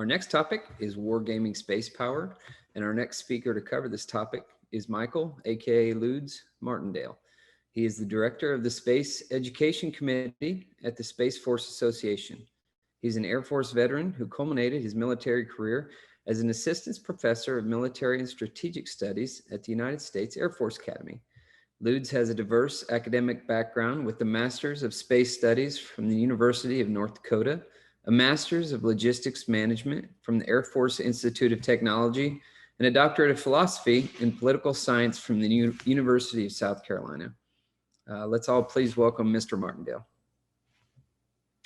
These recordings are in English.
next topic is Wargaming Space Power, and our next speaker to cover this topic is Michael, aka Ludes Martindale. He is the director of the Space Education Committee at the Space Force Association. He's an Air Force veteran who culminated his military career as an assistant professor of military and strategic studies at the United States Air Force Academy. Ludes has a diverse academic background with a Master's of Space Studies from the University of North Dakota, a Master's of Logistics Management from the Air Force Institute of Technology, and a Doctorate of Philosophy in Political Science from the University of South Carolina. Let's all please welcome Mr. Martindale.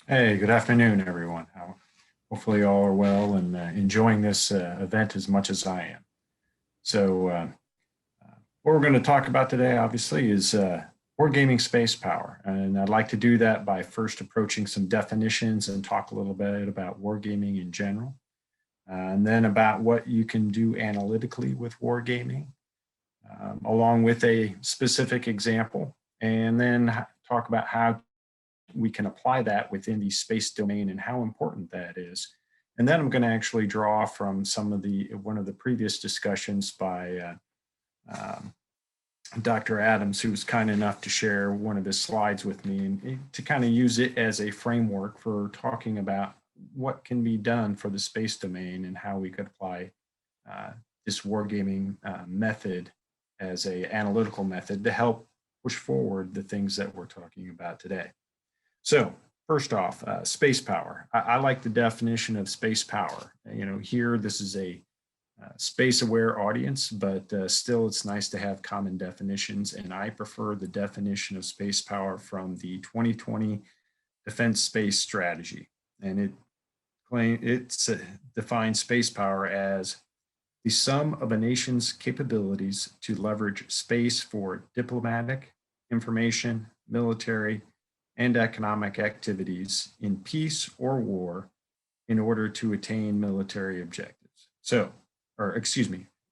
Hey, good afternoon, everyone. Hopefully all are well and enjoying this event as much as I am. So what we're going to talk about today, obviously, is wargaming space power. And I'd like to do that by first approaching some definitions and talk a little bit about wargaming in general. And then about what you can do analytically with wargaming, along with a specific example. And then talk about how we can apply that within the space domain and how important that is. And then I'm going to actually draw from some of one of the previous discussions by Dr. Adams, who was kind enough to share one of his slides with me and to kind of use it as a framework for talking about what can be done for the space domain and how we could apply this wargaming method as an analytical method to help push forward the things that we're talking about today. So first off, space power. I like the definition of space power. You know, here this is a space-aware audience, but still it's nice to have common definitions, and I prefer the definition of space power from the 2020 Defense Space Strategy, and it defines space power as the sum of a nation's capabilities to leverage space for diplomatic, information, military, and economic activities in peace or war in order to attain military objectives.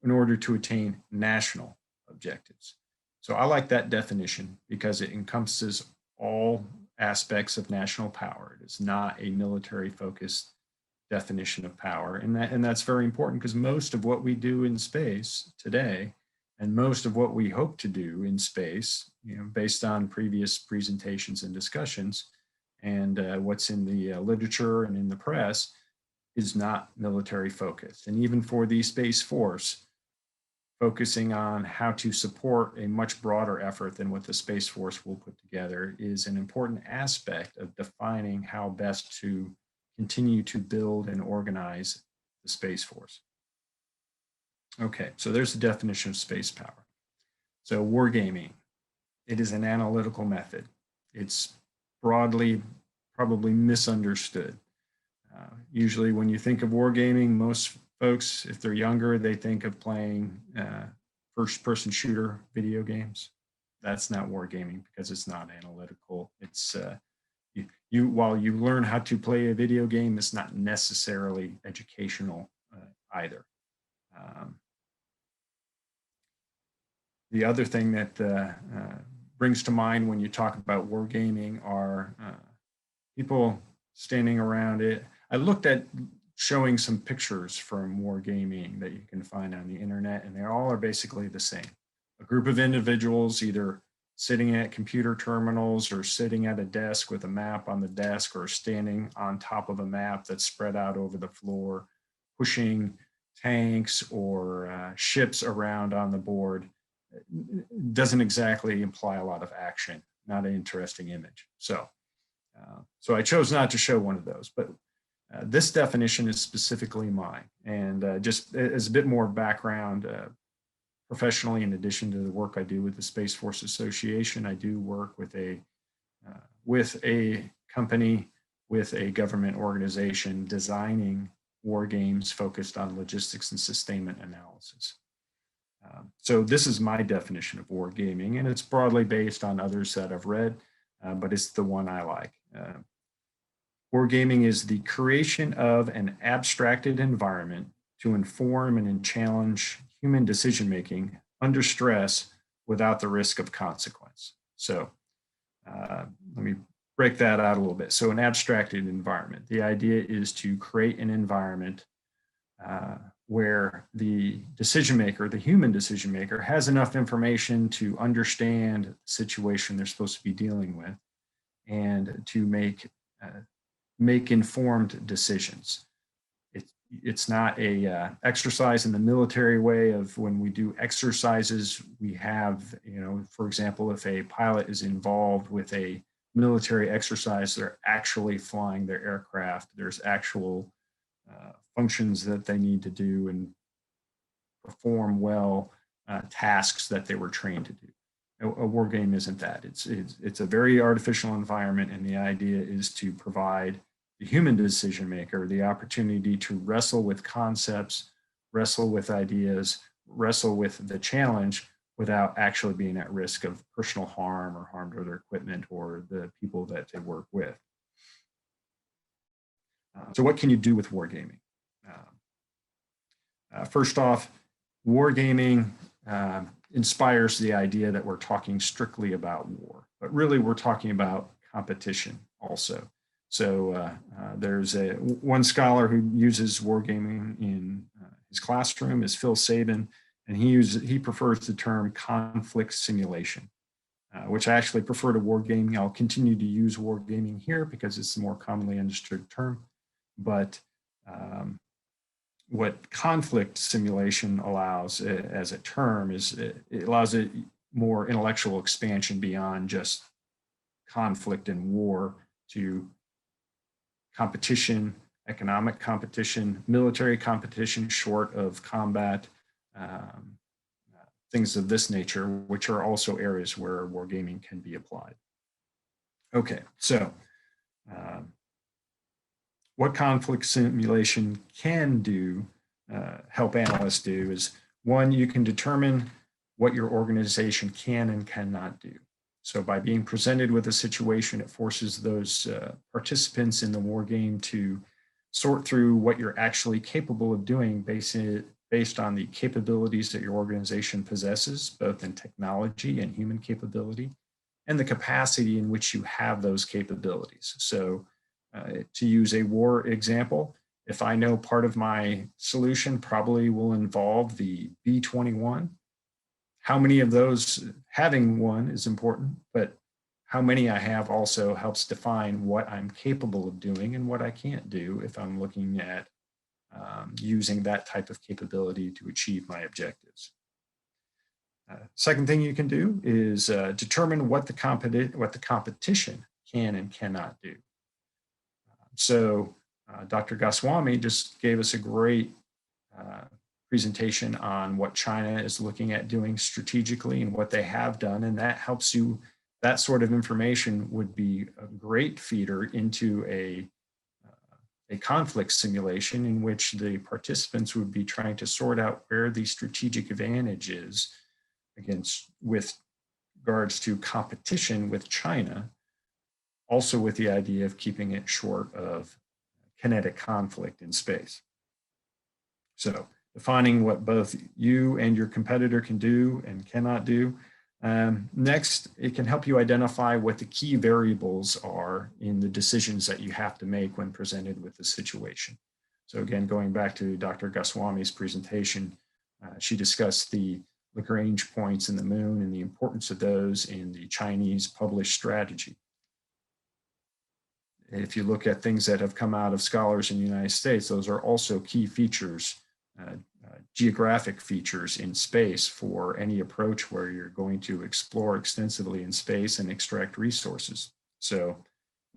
In order to attain national objectives. So I like that definition because it encompasses all aspects of national power. It is not a military focused definition of power. And that's very important because most of what we do in space today and most of what we hope to do in space, you know, based on previous presentations and discussions and what's in the literature and in the press, is not military focused. And even for the Space Force, focusing on how to support a much broader effort than what the Space Force will put together is an important aspect of defining how best to continue to build and organize the Space Force. Okay, so there's the definition of space power. So wargaming, it is an analytical method. It's broadly probably misunderstood. Usually when you think of wargaming, most folks, if they're younger, they think of playing first-person shooter video games. That's not wargaming because it's not analytical. It's while you learn how to play a video game, it's not necessarily educational either. The other thing that brings to mind when you talk about wargaming are people standing around it. I looked at showing some pictures from wargaming that you can find on the internet, and they all are basically the same. A group of individuals either sitting at computer terminals or sitting at a desk with a map on the desk or standing on top of a map that's spread out over the floor, pushing tanks or ships around on the board. It doesn't exactly imply a lot of action, not an interesting image. So I chose not to show one of those, but this definition is specifically mine. And just as a bit more background, professionally, in addition to the work I do with the Space Force Association, I do work with a company, with a government organization designing war games focused on logistics and sustainment analysis. So this is my definition of wargaming, and it's broadly based on others that I've read, but it's the one I like. Wargaming is the creation of an abstracted environment to inform and challenge human decision-making under stress without the risk of consequence. So let me break that out a little bit. So an abstracted environment. The idea is to create an environment where the decision maker, the human decision maker, has enough information to understand the situation they're supposed to be dealing with and to make informed decisions. It's not a exercise in the military way of when we do exercises, we have, for example, if a pilot is involved with a military exercise, they're actually flying their aircraft. There's actual functions that they need to do and perform well tasks that they were trained to do. A war game isn't that. It's a very artificial environment, and the idea is to provide the human decision maker the opportunity to wrestle with concepts, wrestle with ideas, wrestle with the challenge without actually being at risk of personal harm or harm to their equipment or the people that they work with. So what can you do with wargaming? First off, wargaming inspires the idea that we're talking strictly about war, but really we're talking about competition also. So there's one scholar who uses wargaming in his classroom is Phil Sabin, and he prefers the term conflict simulation, which I actually prefer to wargaming. I'll continue to use wargaming here because it's the more commonly understood term. But what conflict simulation allows as a term is it allows it more intellectual expansion beyond just conflict and war to competition, economic competition, military competition short of combat, things of this nature, which are also areas where wargaming can be applied. Okay, so what conflict simulation can do, help analysts do is, one, you can determine what your organization can and cannot do. So by being presented with a situation, it forces those participants in the war game to sort through what you're actually capable of doing based on the capabilities that your organization possesses, both in technology and human capability, and the capacity in which you have those capabilities. So to use a war example, if I know part of my solution probably will involve the B-21, how many of those, having one is important, but how many I have also helps define what I'm capable of doing and what I can't do if I'm looking at using that type of capability to achieve my objectives. Second thing you can do is determine what the competition can and cannot do. So Dr. Goswami just gave us a great presentation on what China is looking at doing strategically and what they have done, and that helps you. That sort of information would be a great feeder into a conflict simulation in which the participants would be trying to sort out where the strategic advantage is with regards to competition with China, also with the idea of keeping it short of kinetic conflict in space. So defining what both you and your competitor can do and cannot do. Next, it can help you identify what the key variables are in the decisions that you have to make when presented with the situation. So again, going back to Dr. Goswami's presentation, she discussed the Lagrange points in the moon and the importance of those in the Chinese published strategy. If you look at things that have come out of scholars in the United States, those are also key features, geographic features in space for any approach where you're going to explore extensively in space and extract resources. So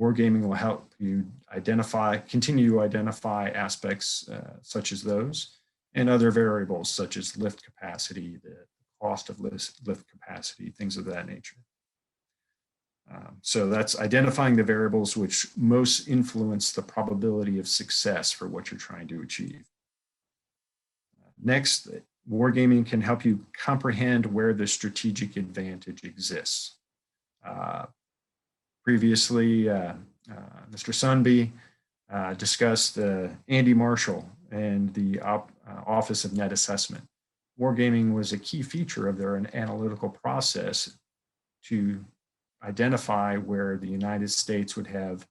wargaming will help you continue to identify aspects such as those and other variables such as lift capacity, the cost of lift capacity, things of that nature. So that's identifying the variables which most influence the probability of success for what you're trying to achieve. Next, wargaming can help you comprehend where the strategic advantage exists. Previously, Mr. Sunby discussed Andy Marshall and the Office of Net Assessment. Wargaming was a key feature of their analytical process to identify where the United States would have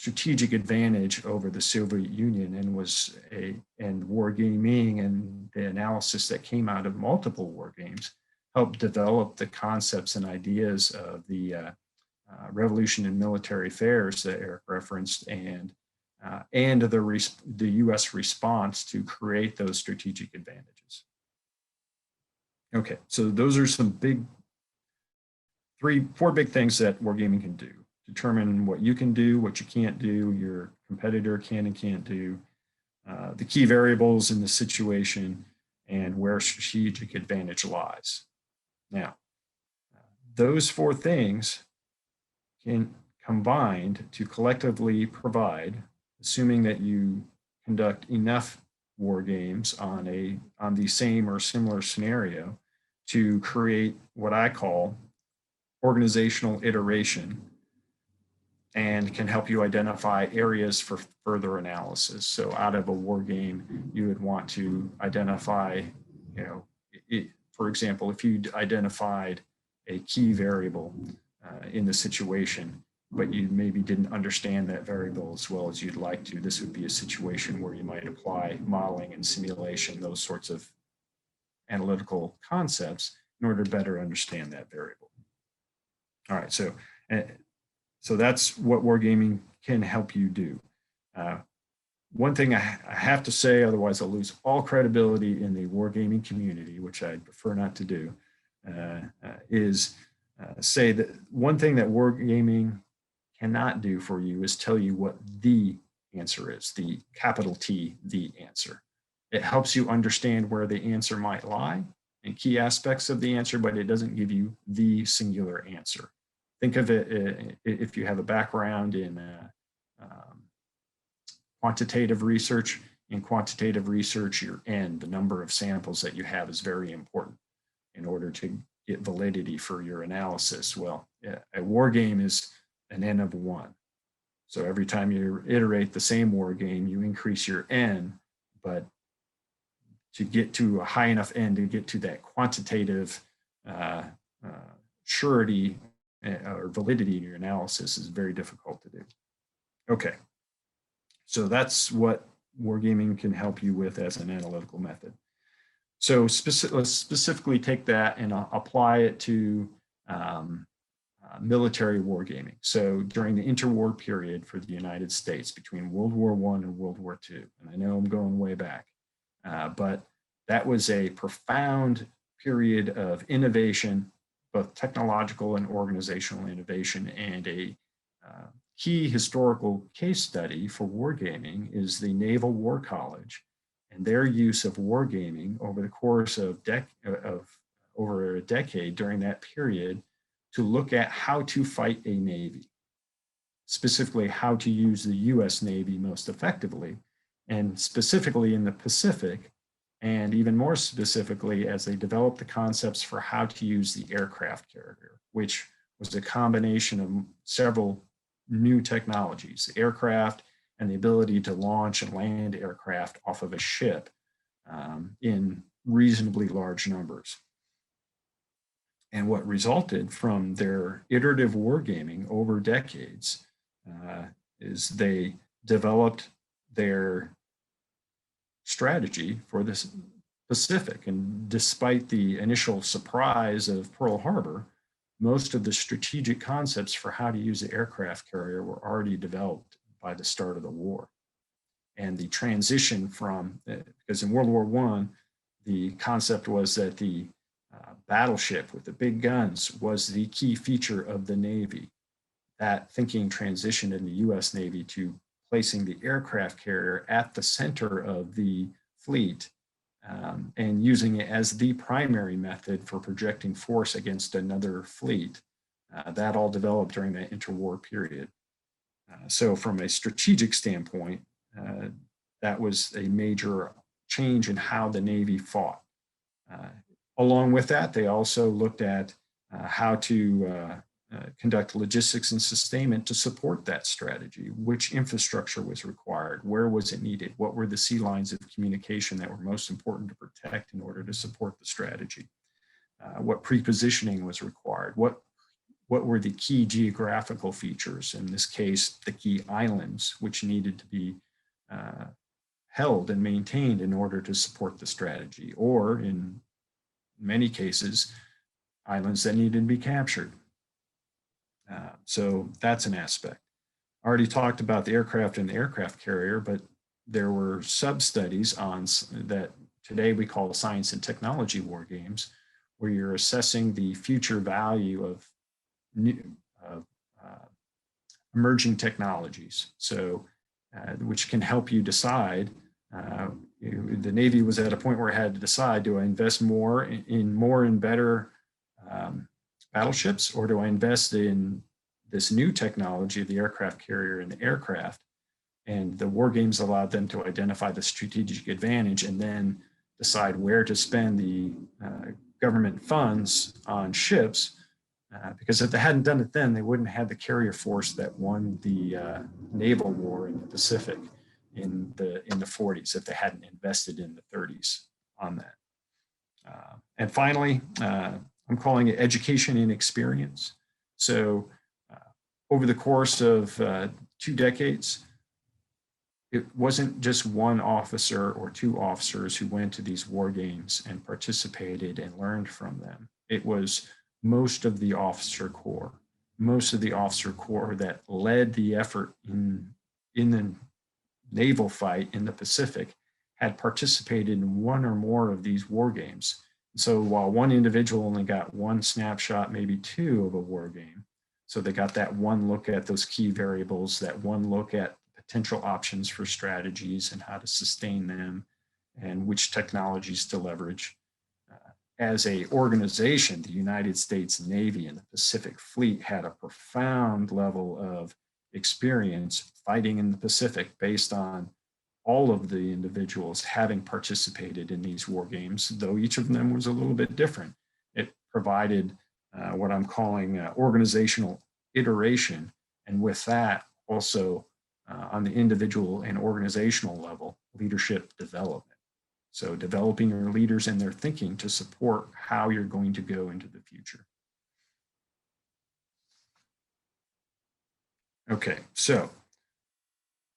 strategic advantage over the Soviet Union, and wargaming and the analysis that came out of multiple war games helped develop the concepts and ideas of the revolution in military affairs that Eric referenced, and the U.S. response to create those strategic advantages. Okay, so those are some four big things that wargaming can do. Determine what you can do, what you can't do, your competitor can and can't do, the key variables in the situation, and where strategic advantage lies. Now, those four things can combined to collectively provide, assuming that you conduct enough war games on the same or similar scenario, to create what I call organizational iteration, and can help you identify areas for further analysis. So out of a war game, you would want to identify, for example, if you identified a key variable in the situation, but you maybe didn't understand that variable as well as you'd like to, this would be a situation where you might apply modeling and simulation, those sorts of analytical concepts, in order to better understand that variable. All right, so that's what wargaming can help you do. One thing I have to say, otherwise I'll lose all credibility in the wargaming community, which I prefer not to do, is say that one thing that wargaming cannot do for you is tell you what the answer is, the capital T, the answer. It helps you understand where the answer might lie and key aspects of the answer, but it doesn't give you the singular answer. Think of it, if you have a background in quantitative research. In quantitative research, your N, the number of samples that you have, is very important in order to get validity for your analysis. Well, a war game is an N of 1. So every time you iterate the same war game, you increase your N, but to get to a high enough N to get to that quantitative surety or validity in your analysis is very difficult to do. Okay, so that's what wargaming can help you with as an analytical method. So let's specifically take that and apply it to military wargaming. So during the interwar period for the United States between World War I and World War II, and I know I'm going way back, but that was a profound period of innovation, both technological and organizational innovation, and a key historical case study for wargaming is the Naval War College and their use of wargaming over the course of over a decade during that period to look at how to fight a Navy, specifically how to use the US Navy most effectively, and specifically in the Pacific, and even more specifically as they developed the concepts for how to use the aircraft carrier, which was a combination of several new technologies, the aircraft and the ability to launch and land aircraft off of a ship in reasonably large numbers. And what resulted from their iterative wargaming over decades is they developed their strategy for the Pacific. And despite the initial surprise of Pearl Harbor, most of the strategic concepts for how to use the aircraft carrier were already developed by the start of the war. And the transition from, because in World War I, the concept was that the battleship with the big guns was the key feature of the Navy. That thinking transitioned in the US Navy to placing the aircraft carrier at the center of the fleet and using it as the primary method for projecting force against another fleet. That all developed during the interwar period. So from a strategic standpoint, that was a major change in how the Navy fought. Along with that, they also looked at how to conduct logistics and sustainment to support that strategy. Which infrastructure was required? Where was it needed? What were the sea lines of communication that were most important to protect in order to support the strategy? What prepositioning was required? What what were the key geographical features, in this case, the key islands, which needed to be held and maintained in order to support the strategy, or in many cases, islands that needed to be captured. So that's an aspect. I already talked about the aircraft and the aircraft carrier, but there were sub-studies on that today we call science and technology war games, where you're assessing the future value of emerging technologies. So, which can help you decide. The Navy was at a point where it had to decide: do I invest more in better battleships, or do I invest in this new technology, the aircraft carrier and the aircraft? And the war games allowed them to identify the strategic advantage and then decide where to spend the government funds on ships. Because if they hadn't done it then, they wouldn't have the carrier force that won the naval war in the Pacific in the 40s, if they hadn't invested in the 30s on that. And finally, I'm calling it education and experience. So over the course of 2 decades, it wasn't just one officer or 2 officers who went to these war games and participated and learned from them. It was most of the officer corps that led the effort in the naval fight in the Pacific had participated in one or more of these war games. So while one individual only got one snapshot, maybe 2 of a war game, so they got that one look at those key variables, that one look at potential options for strategies and how to sustain them and which technologies to leverage. As an organization, the United States Navy and the Pacific Fleet had a profound level of experience fighting in the Pacific based on all of the individuals having participated in these war games, though each of them was a little bit different. It provided what I'm calling organizational iteration, and with that also on the individual and organizational level, leadership development. So developing your leaders and their thinking to support how you're going to go into the future. Okay, so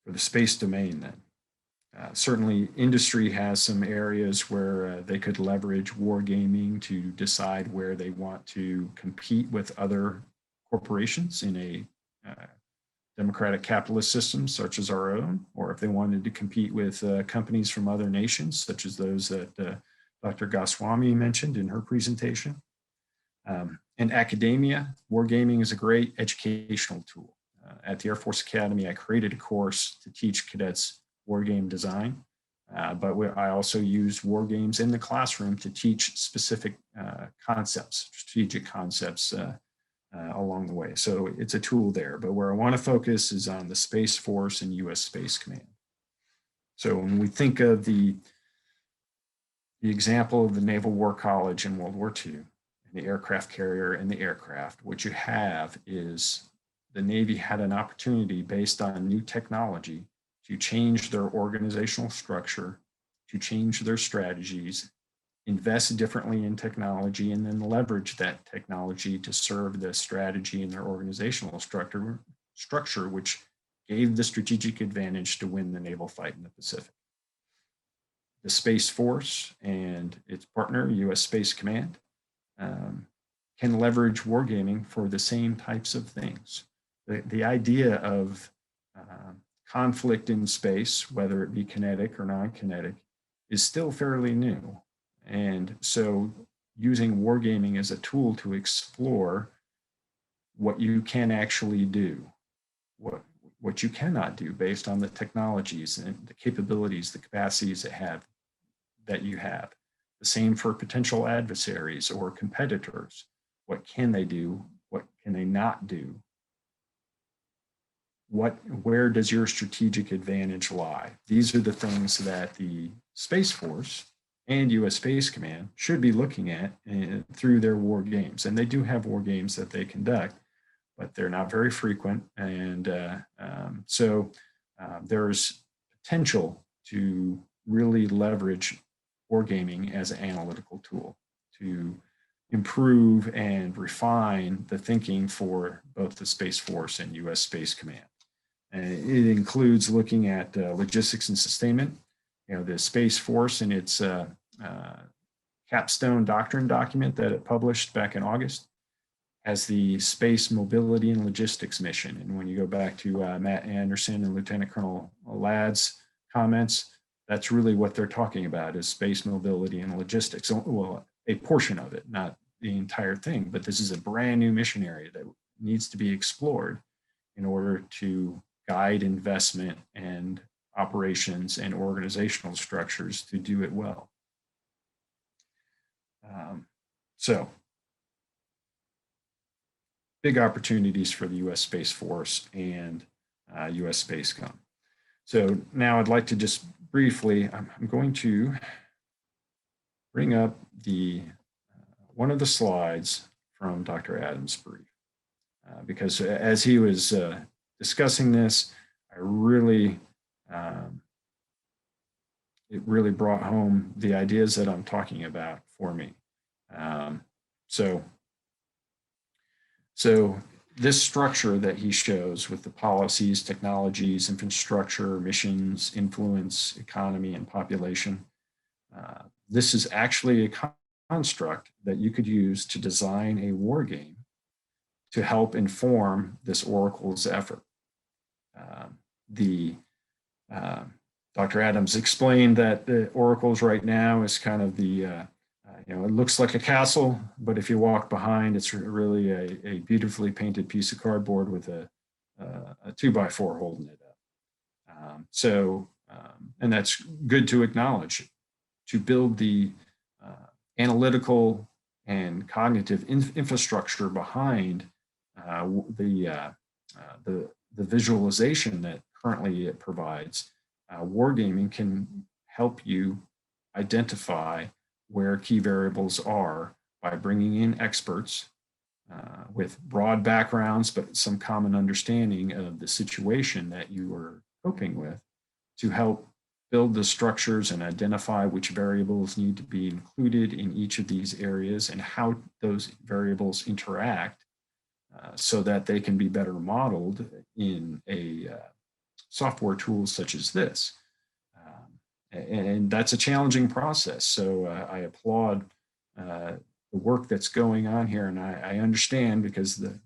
for the space domain then, certainly industry has some areas where they could leverage wargaming to decide where they want to compete with other corporations in a democratic capitalist system such as our own, or if they wanted to compete with companies from other nations, such as those that Dr. Goswami mentioned in her presentation. In academia, wargaming is a great educational tool. At the Air Force Academy, I created a course to teach cadets wargame design, but I also use wargames in the classroom to teach specific concepts, strategic concepts along the way. So it's a tool there, but where I want to focus is on the Space Force and U.S. Space Command. So when we think of the example of the Naval War College in World War II, and the aircraft carrier and the aircraft, what you have is the Navy had an opportunity based on new technology to change their organizational structure, to change their strategies, invest differently in technology, and then leverage that technology to serve the strategy in their organizational structure, which gave the strategic advantage to win the naval fight in the Pacific. The Space Force and its partner, U.S. Space Command, can leverage wargaming for the same types of things. The idea of conflict in space, whether it be kinetic or non-kinetic, is still fairly new. And so using wargaming as a tool to explore what you can actually do, what you cannot do based on the technologies and the capabilities, the capacities that you have. The same for potential adversaries or competitors. What can they do? What can they not do? Where does your strategic advantage lie? These are the things that the Space Force and U.S. Space Command should be looking at through their war games. And they do have war games that they conduct, but they're not very frequent. And so there's potential to really leverage wargaming as an analytical tool to improve and refine the thinking for both the Space Force and U.S. Space Command. And it includes looking at logistics and sustainment. The Space Force in its capstone doctrine document that it published back in August has the Space Mobility and Logistics Mission. And when you go back to Matt Anderson and Lieutenant Colonel Ladd's comments, that's really what they're talking about is space mobility and logistics. Well, a portion of it, not the entire thing, but this is a brand new mission area that needs to be explored in order to guide investment and operations and organizational structures to do it well. So big opportunities for the U.S. Space Force and U.S. Spacecom. So now I'd like to just briefly, I'm going to bring up one of the slides from Dr. Adams' brief, because as he was discussing this, it really brought home the ideas that I'm talking about for me. So this structure that he shows with the policies, technologies, infrastructure, missions, influence, economy, and population, this is actually a construct that you could use to design a war game to help inform this oracle's effort. Dr. Adams explained that the oracles right now is kind of it looks like a castle, but if you walk behind, it's really a beautifully painted piece of cardboard with a 2x4 holding it up. And that's good to acknowledge. To build the analytical and cognitive infrastructure behind the visualization that currently it provides, wargaming can help you identify where key variables are by bringing in experts with broad backgrounds, but some common understanding of the situation that you are coping with to help build the structures and identify which variables need to be included in each of these areas and how those variables interact so that they can be better modeled in a software tool such as this. And that's a challenging process. So I applaud the work that's going on here. And I understand because the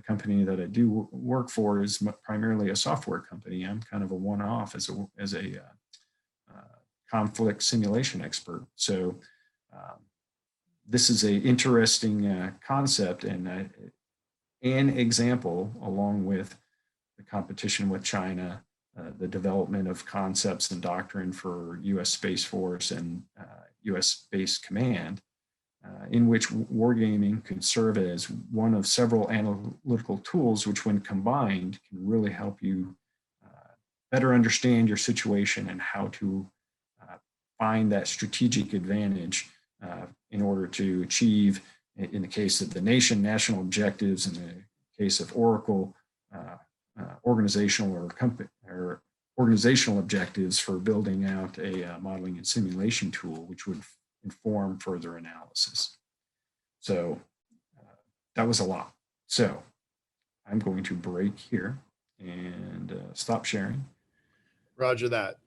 company that I do work for is primarily a software company. I'm kind of a one-off as a conflict simulation expert. So this is an interesting concept and an example along with the competition with China, the development of concepts and doctrine for U.S. Space Force and U.S. Space Command, in which wargaming could serve as one of several analytical tools, which when combined can really help you better understand your situation and how to find that strategic advantage in order to achieve, in the case of the nation, national objectives, in the case of Oracle, organizational or organizational objectives for building out a modeling and simulation tool, which would inform further analysis. So that was a lot. So I'm going to break here and stop sharing. Roger that.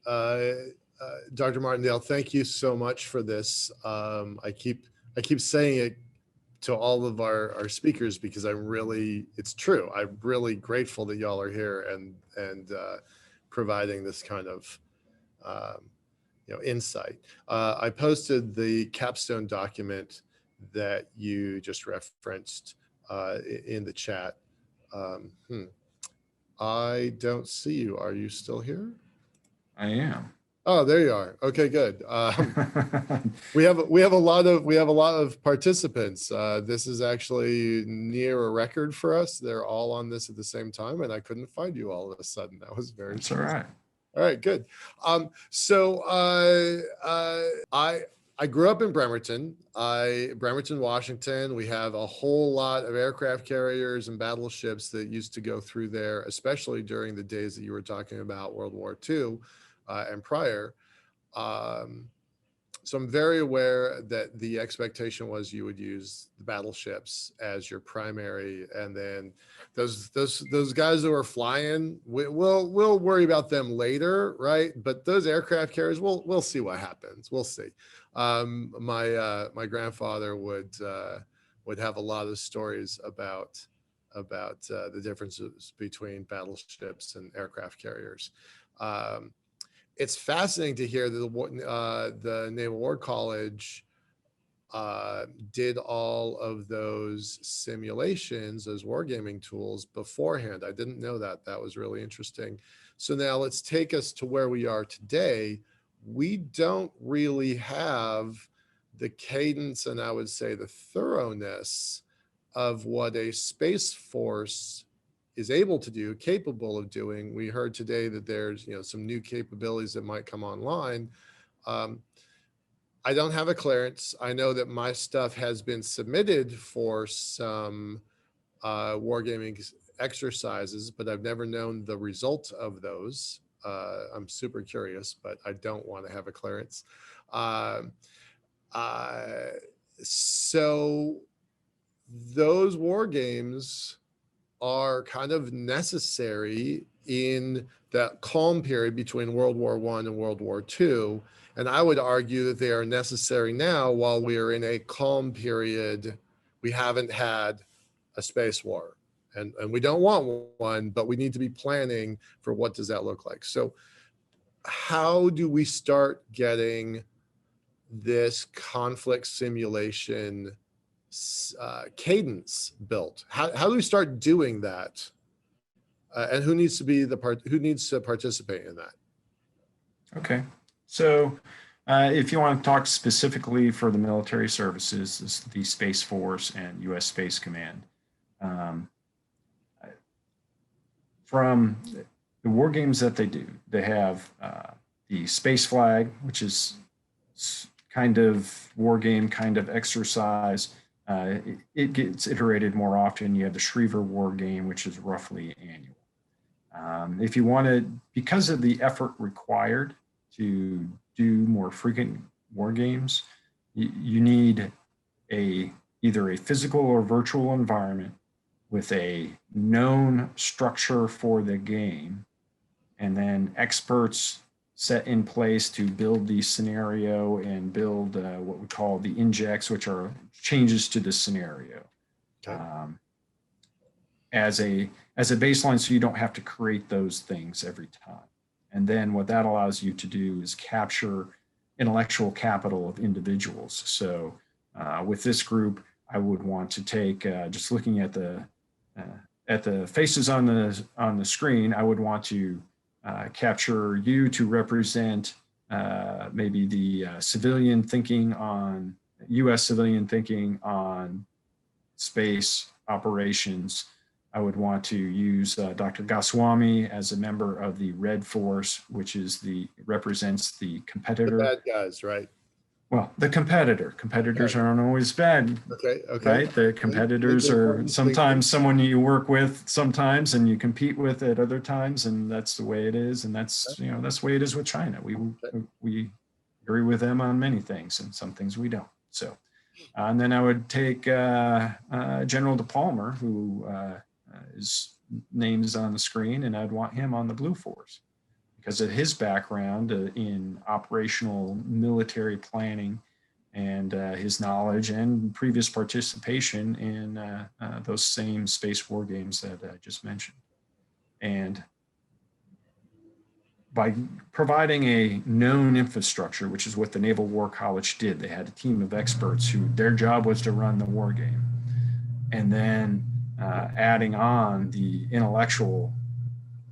Dr. Martindale, thank you so much for this. I keep saying it to all of our speakers because it's true. I'm really grateful that y'all are here and providing this kind of insight. I posted the capstone document that you just referenced in the chat. I don't see you. Are you still here? I am. Oh, there you are. Okay, good. We have a lot of participants. This is actually near a record for us. They're all on this at the same time, and I couldn't find you all of a sudden. That was very. That's all right. All right, good. So I grew up in Bremerton, Washington. We have a whole lot of aircraft carriers and battleships that used to go through there, especially during the days that you were talking about, World War II. And prior. So I'm very aware that the expectation was you would use the battleships as your primary, and then those guys who are flying, we'll worry about them later, right? But those aircraft carriers, we'll see what happens. We'll see. My grandfather would have a lot of stories about the differences between battleships and aircraft carriers. It's fascinating to hear that the Naval War College did all of those simulations, those wargaming tools beforehand. I didn't know that. That was really interesting. So now let's take us to where we are today. We don't really have the cadence, and I would say the thoroughness of what a Space Force is able to do, capable of doing. We heard today that there's some new capabilities that might come online. I don't have a clearance. I know that my stuff has been submitted for some wargaming exercises, but I've never known the result of those. I'm super curious, but I don't want to have a clearance. So those war games are kind of necessary in that calm period between World War I and World War II. And I would argue that they are necessary now while we are in a calm period. We haven't had a space war, and we don't want one, but we need to be planning for what does that look like. So how do we start getting this conflict simulation cadence built? How do we start doing that? And who needs to participate in that? Okay, so if you want to talk specifically for the military services, the Space Force and U.S. Space Command, from the war games that they do, they have the Space Flag, which is kind of war game, kind of exercise. It gets iterated more often. You have the Schriever war game, which is roughly annual. If you want to, because of the effort required to do more frequent war games, you need either a physical or virtual environment with a known structure for the game, and then experts set in place to build the scenario and build what we call the injects, which are changes to the scenario. Okay. As a baseline, so you don't have to create those things every time. And then what that allows you to do is capture intellectual capital of individuals. So with this group, I would want to take, just looking at the faces on the screen, I would want to capture you to represent maybe the civilian thinking on, US civilian thinking on space operations. I would want to use Dr. Goswami as a member of the Red Force, which represents the competitor. The bad guys, right? Well, the competitors aren't always bad. Okay. Right? The competitors are sometimes someone you work with sometimes and you compete with at other times, and that's the way it is. And that's the way it is with China. We agree with them on many things, and some things we don't. So, and then I would take General De Palmer, who his name is on the screen, and I'd want him on the Blue Force because of his background in operational military planning and his knowledge and previous participation in those same space war games that I just mentioned. And by providing a known infrastructure, which is what the Naval War College did, they had a team of experts who their job was to run the war game. And then adding on the intellectual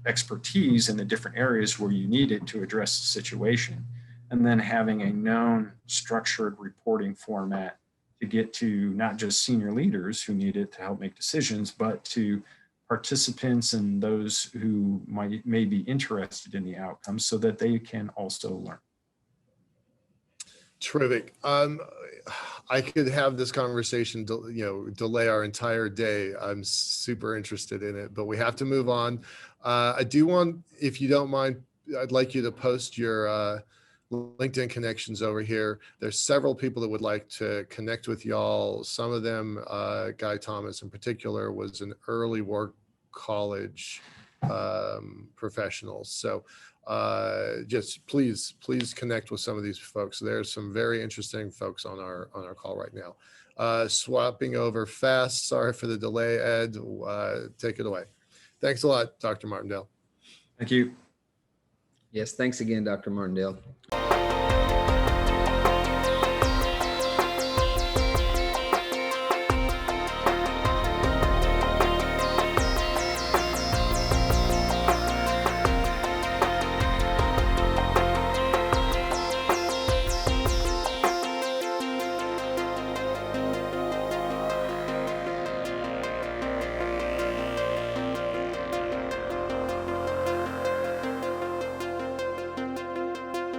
expertise in the different areas where you need it to address the situation, and then having a known structured reporting format to get to not just senior leaders who need it to help make decisions, but to participants and those who may be interested in the outcome so that they can also learn. Terrific. I could have this conversation, delay our entire day. I'm super interested in it, but we have to move on. I do want, if you don't mind, I'd like you to post your LinkedIn connections over here. There's several people that would like to connect with y'all. Some of them, Guy Thomas in particular, was an early work college professional. So just please connect with some of these folks. There's some very interesting folks on our call right now. Swapping over fast. Sorry for the delay, Ed. Take it away. Thanks a lot, Dr. Martindale. Thank you. Yes, thanks again, Dr. Martindale.